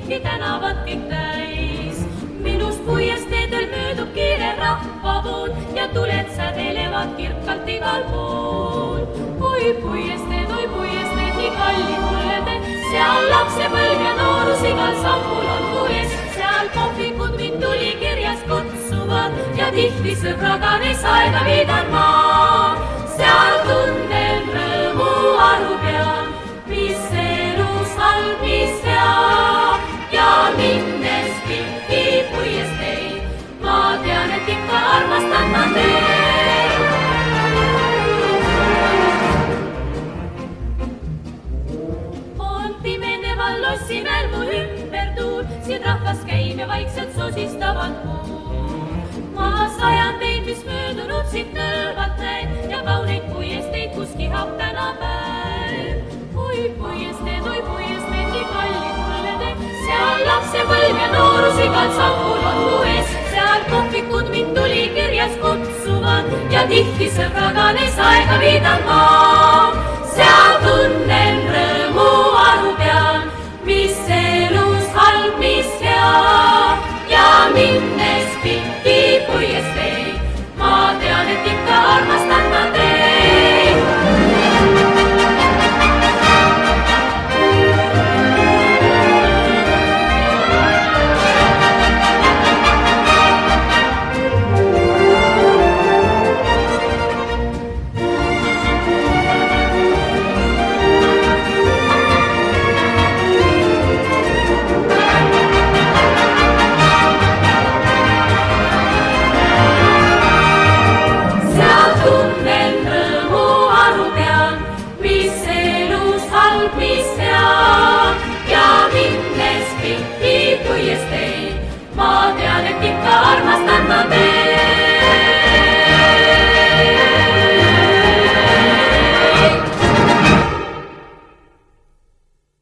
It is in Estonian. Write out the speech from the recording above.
kõiki tänavad kõik täis. Minust puiesteedel möödub kiire rahvavool ja tuled sädelevad kirkalt igal pool. Oi puiesteed, nii kalli mulle te, seal lapsepõlv ja noorus igal sammul on mu ees. Seal kohvikud mind tuli kirjas kutsuvad ja tihti sõbraga neis aega viidan ma. Seal tunnen rõõmu aru peal, mis elus halb, mis hea. Ja minnes pikki puiesteid, ma tean, et ikka armastan ma teid. On pimeneval lossimel mu ümber tuul, siin rahvas käib ja vaikselt sosistavad muud. Ma sajandeid, mis möödunud siit nõlvalt näin ja kauneid puiesteid, kus kihab tänapäev. Oi puiesteed, nii kalli mulle te, seal lapsepõlv ja noorus igal sammul on mu ees. Seal kohvikud mind tuli kirjas kutsuvad ja tihti sõbraga neis aega viidan ma. Seal tunnen rõõmu